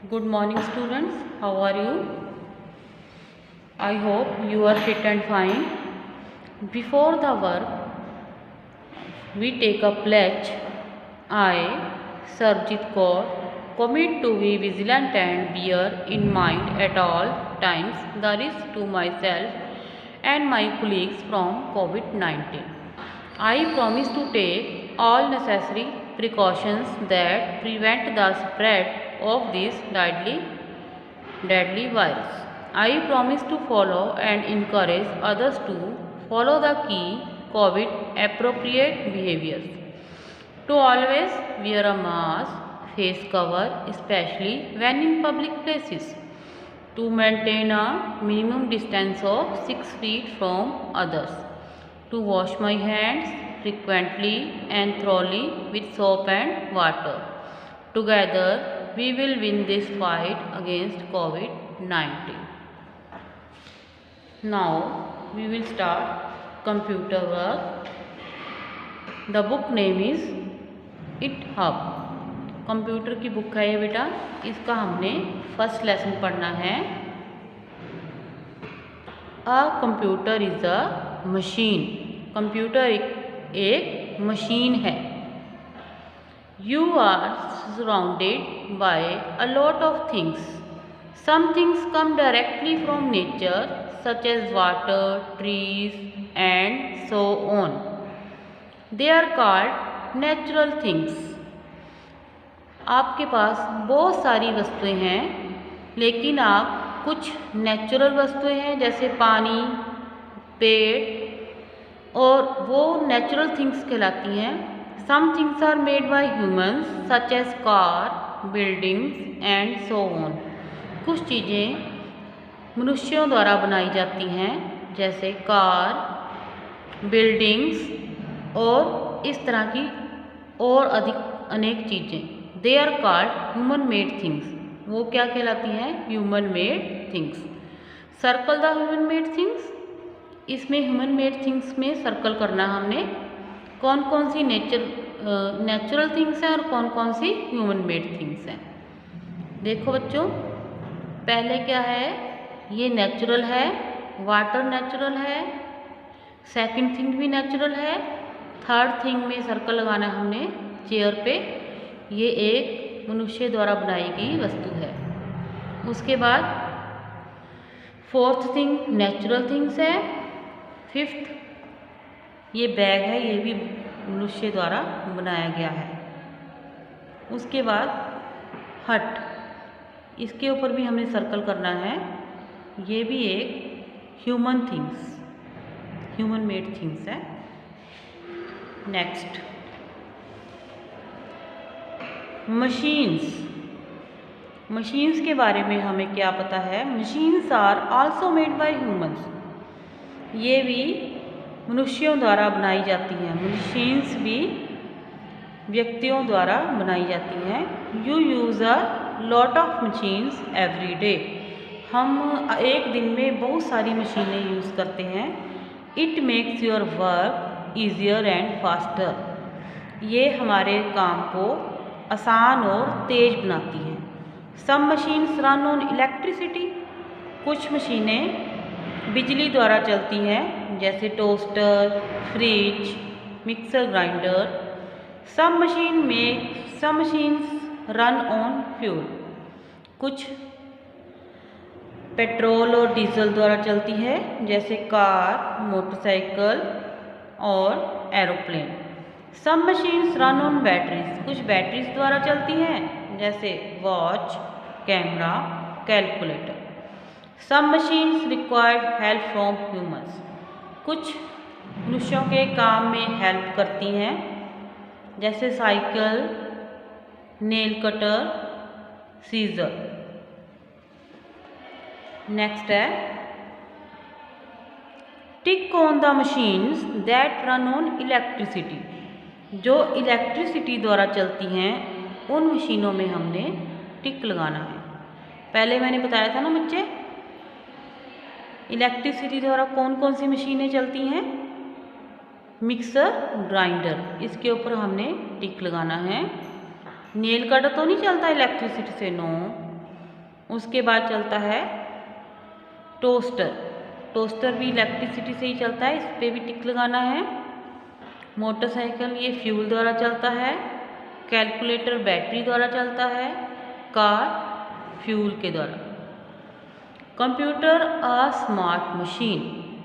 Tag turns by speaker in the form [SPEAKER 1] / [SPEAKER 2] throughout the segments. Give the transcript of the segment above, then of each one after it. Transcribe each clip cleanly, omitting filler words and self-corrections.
[SPEAKER 1] Good morning, students. How are you? I hope you are fit and fine. Before the work, we take a pledge. I, Sarjit Kaur, commit to be vigilant and bear in mind at all times the risk to myself and my colleagues from COVID-19. I promise to take all necessary precautions that prevent the spread of this deadly virus. I promise to follow and encourage others to follow the key COVID appropriate behaviors. To always wear a mask, face cover, especially when in public places. To maintain a minimum distance of 6 feet from others. To wash my hands frequently and thoroughly with soap and water. Together, we will win this fight against COVID-19. Now, we will start computer work. The book name is It Hub. Computer की book है ये बेटा, इसका हमने first lesson पढ़ना है। A computer is a machine. Computer एक machine है। You are surrounded by a lot of things. Some things come directly from nature such as water, trees and so on. They are called natural things. आपके पास बहुत सारी वस्तुएं हैं, लेकिन आप कुछ नेचुरल वस्तुएं हैं जैसे पानी, पेड़, और वो नेचुरल थिंग्स कहलाती हैं। Some things are made by humans such as car, buildings and so on. कुछ चीज़ें मनुष्यों द्वारा बनाई जाती हैं जैसे कार, बिल्डिंग्स और इस तरह की और अधिक अनेक चीज़ें। They are called human made things. वो क्या कहलाती हैं? Human made things. Circle the human made things. इसमें ह्यूमन मेड थिंग्स में सर्कल करना हमने कौन कौन सी नेचुरल थिंग्स हैं और कौन कौन सी ह्यूमन मेड थिंग्स हैं। देखो बच्चों, पहले क्या है, ये नेचुरल है, वाटर नेचुरल है, सेकंड थिंग भी नेचुरल है, थर्ड थिंग में सर्कल लगाना हमने चेयर पे। ये एक मनुष्य द्वारा बनाई गई वस्तु है। उसके बाद फोर्थ थिंग नेचुरल थिंग्स है। फिफ्थ ये बैग है, ये भी मनुष्य द्वारा बनाया गया है। उसके बाद हट, इसके ऊपर भी हमें सर्कल करना है। ये भी एक ह्यूमन मेड थिंग्स है। नेक्स्ट मशीन्स के बारे में हमें क्या पता है? Machines are also made by humans. ये भी मनुष्यों द्वारा बनाई जाती हैं। मशीन्स भी व्यक्तियों द्वारा बनाई जाती हैं। You use a lot of machines every day. हम एक दिन में बहुत सारी मशीनें यूज़ करते हैं। It makes your work easier and faster. ये हमारे काम को आसान और तेज बनाती हैं। Some machines run on electricity. कुछ मशीनें बिजली द्वारा चलती हैं जैसे toaster, fridge, mixer grinder. Some machines run on fuel. कुछ पेट्रोल और डीजल द्वारा चलती है जैसे कार, मोटरसाइकिल और aeroplane. Some machines run on batteries. कुछ बैटरीज द्वारा चलती हैं जैसे watch, camera, calculator. Some machines required help from humans. कुछ मनुष्यों के काम में हेल्प करती हैं जैसे cycle, nail cutter, scissor. Next है tick on the machines that run on electricity. जो इलेक्ट्रिसिटी द्वारा चलती हैं उन मशीनों में हमने टिक लगाना है। पहले मैंने बताया था ना बच्चे, इलेक्ट्रिसिटी द्वारा कौन कौन सी मशीनें चलती हैं? मिक्सर ग्राइंडर, इसके ऊपर हमने टिक लगाना है। नेल कटर तो नहीं चलता इलेक्ट्रिसिटी से, नो। उसके बाद चलता है टोस्टर। टोस्टर भी इलेक्ट्रिसिटी से ही चलता है, इस पर भी टिक लगाना है। मोटरसाइकिल ये फ्यूल द्वारा चलता है। कैलकुलेटर बैटरी द्वारा चलता है। कार फ्यूल के द्वारा। Computer a smart machine.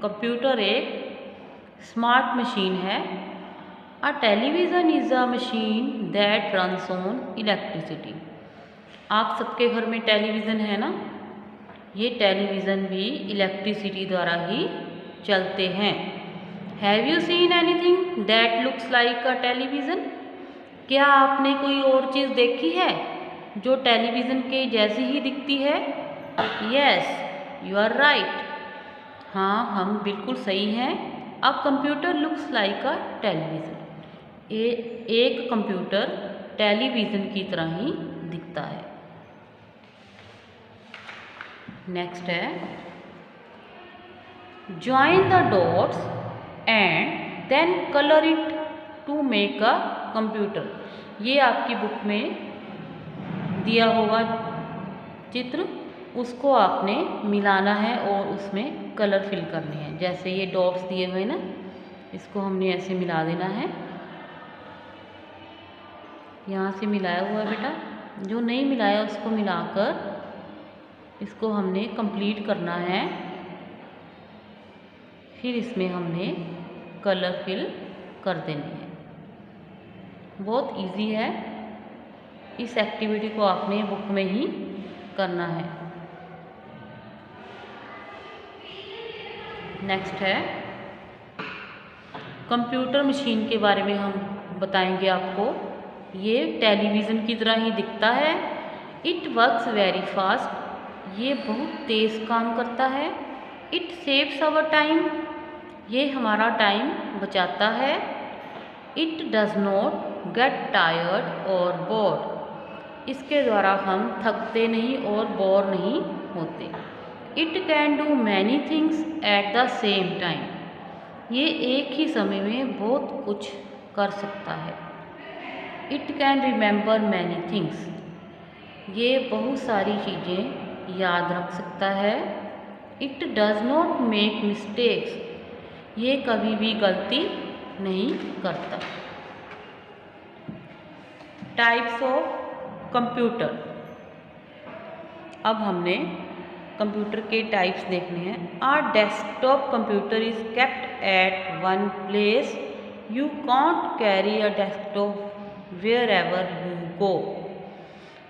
[SPEAKER 1] Computer एक स्मार्ट मशीन है। अ television is a machine that runs on electricity. आप सबके घर में टेलीविज़न है ना, ये टेलीविज़न भी इलेक्ट्रिसिटी द्वारा ही चलते हैं। Have you seen anything that looks like a television? क्या आपने कोई और चीज़ देखी है जो टेलीविज़न के जैसी ही दिखती है? Yes you are right. हाँ, हम बिल्कुल सही हैं। A computer looks like a television. एक कंप्यूटर टेलीविज़न की तरह ही दिखता है। नेक्स्ट है join the dots and then colour it to make a computer. ये आपकी बुक में दिया होगा चित्र, उसको आपने मिलाना है और उसमें कलर फिल करने हैं। जैसे ये डॉट्स दिए हुए ना, इसको हमने ऐसे मिला देना है। यहाँ से मिलाया हुआ है बेटा, जो नहीं मिलाया उसको मिलाकर इसको हमने कंप्लीट करना है। फिर इसमें हमने कलर फिल कर देने हैं। बहुत इजी है, इस एक्टिविटी को आपने बुक में ही करना है। नेक्स्ट है कंप्यूटर मशीन के बारे में हम बताएंगे आपको। ये टेलीविज़न की तरह ही दिखता है। It works very fast. ये बहुत तेज़ काम करता है। It saves our time. ये हमारा टाइम बचाता है। It does not get tired और बोर्ड। इसके द्वारा हम थकते नहीं और बोर नहीं होते। It can do many things at the same time. ये एक ही समय में बहुत कुछ कर सकता है। It can remember many things. ये बहुत सारी चीज़ें याद रख सकता है। It does not make mistakes. ये कभी भी गलती नहीं करता। Types of computer. अब हमने कंप्यूटर के टाइप्स देखने हैं। A desktop computer is kept at one place. You can't carry a desktop wherever you go.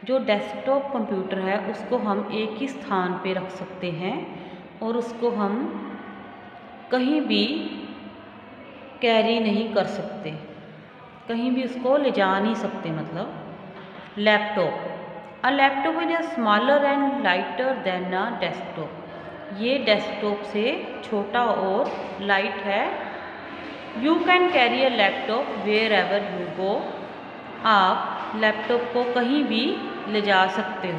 [SPEAKER 1] जो डेस्कटॉप कंप्यूटर है उसको हम एक ही स्थान पे रख सकते हैं और उसको हम कहीं भी कैरी नहीं कर सकते, कहीं भी उसको ले जा नहीं सकते। मतलब laptop. A laptop is smaller and lighter than a desktop. ये डेस्कटॉप से छोटा और लाइट है। You can carry a laptop wherever you go. आप लैपटॉप को कहीं भी ले जा सकते हो।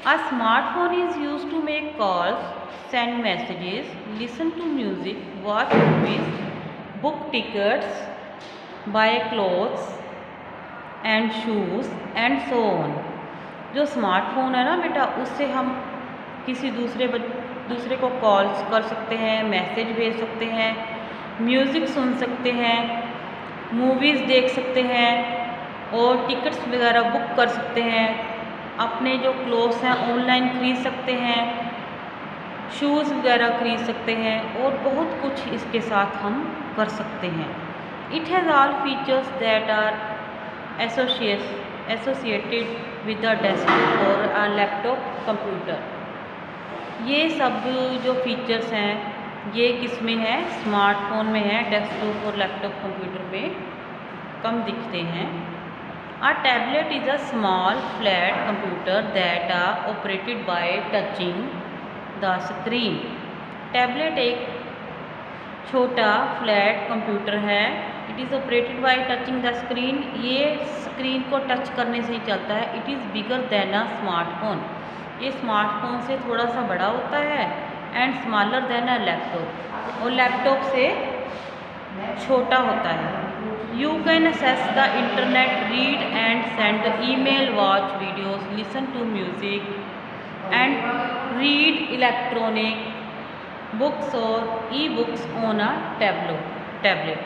[SPEAKER 1] A smartphone is use to make calls, send messages, listen to music, watch movies, book tickets, buy clothes and shoes and so on. जो smartphone है ना बेटा, उससे हम किसी दूसरे को कॉल्स कर सकते हैं, मैसेज भेज सकते हैं, म्यूज़िक सुन सकते हैं, मूवीज़ देख सकते हैं और टिकट्स वगैरह बुक कर सकते हैं। अपने जो क्लोथ्स हैं ऑनलाइन खरीद सकते हैं, शूज़ वगैरह खरीद सकते हैं और बहुत कुछ इसके साथ हम कर सकते हैं। It has all features that are associated with the desktop और अ लैपटॉप कंप्यूटर। ये सब जो फीचर्स हैं ये किस में है? स्मार्टफोन में है। डेस्कटॉप और लैपटॉप कंप्यूटर में कम दिखते हैं। A tablet is a small flat computer that are operated by touching the screen. Tablet एक छोटा फ्लैट कंप्यूटर है। It is operated by touching the screen. ये स्क्रीन को टच करने से ही चलता है। It is bigger than a smartphone. ये स्मार्टफोन से थोड़ा सा बड़ा होता है। And smaller than a laptop, और लैपटॉप से छोटा होता है। You can access the internet, read and send email, watch videos, listen to music and read electronic books और e-books on a tablet.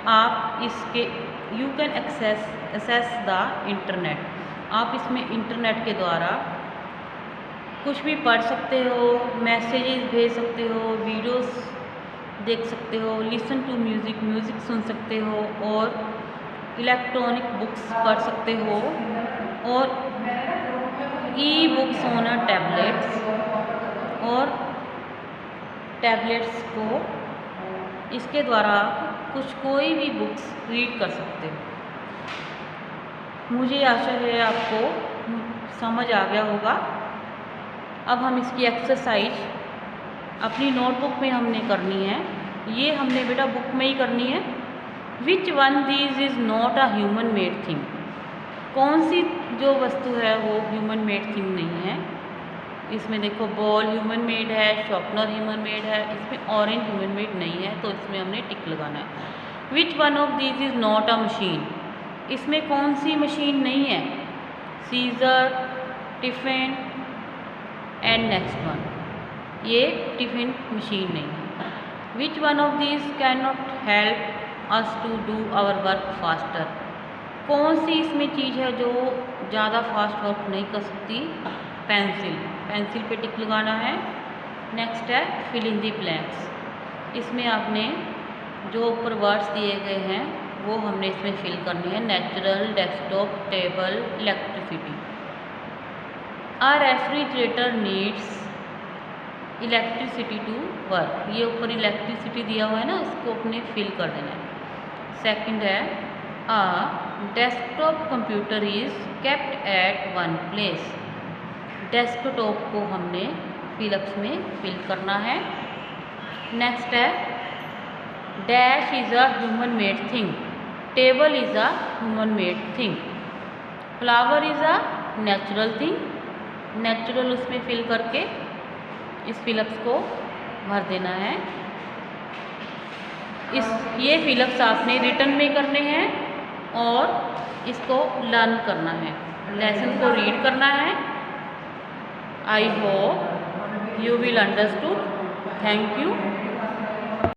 [SPEAKER 1] आप इसके You can access the internet. आप इसमें इंटरनेट के द्वारा कुछ भी पढ़ सकते हो, मैसेजेस भेज सकते हो, वीडियोस देख सकते हो, लिसन टू म्यूज़िक सुन सकते हो और इलेक्ट्रॉनिक बुक्स पढ़ सकते हो और ई बुक्स ऑन टैबलेट्स और टैबलेट्स को इसके द्वारा कोई भी बुक्स रीड कर सकते हो। मुझे आशा है आपको समझ आ गया होगा। अब हम इसकी एक्सरसाइज अपनी नोटबुक में हमने करनी है। ये हमने बेटा बुक में ही करनी है। Which one these is not a human made thing. कौन सी जो वस्तु है वो ह्यूमन मेड थिंग नहीं है। इसमें देखो बॉल ह्यूमन मेड है, शॉर्पनर ह्यूमन मेड है, इसमें ऑरेंज ह्यूमन मेड नहीं है, तो इसमें हमने टिक लगाना है। Which one of these is not a machine. इसमें कौन सी मशीन नहीं है। Scissor, tiffin and next one, ये टिफ़िन मशीन नहीं है। Which one of these can not help us to do our work faster. कौन सी इसमें चीज़ है जो ज़्यादा फास्ट वर्क नहीं कर सकती। पेंसिल पे टिक लगाना है। नेक्स्ट है फिल इन दी ब्लैंक्स। इसमें आपने जो ऊपर वर्ड्स दिए गए हैं वो हमने इसमें फिल करनी है। Natural, desktop, table, electricity. A refrigerator needs electricity to work. ये ऊपर इलेक्ट्रिसिटी दिया हुआ है ना, इसको अपने फिल कर देना है। सेकंड है a desktop computer is kept at one place. Desktop को हमने फिलअप्स में फिल करना है। नेक्स्ट है dash is a human made thing. Table is a human made thing. Flower is a natural thing. Natural उसमें fill करके इस fill-ups को भर देना है। ये फिलअप्स आपने रिटन में करने हैं और इसको लर्न करना है। लेसन को रीड करना है। I hope you will understood. Thank you.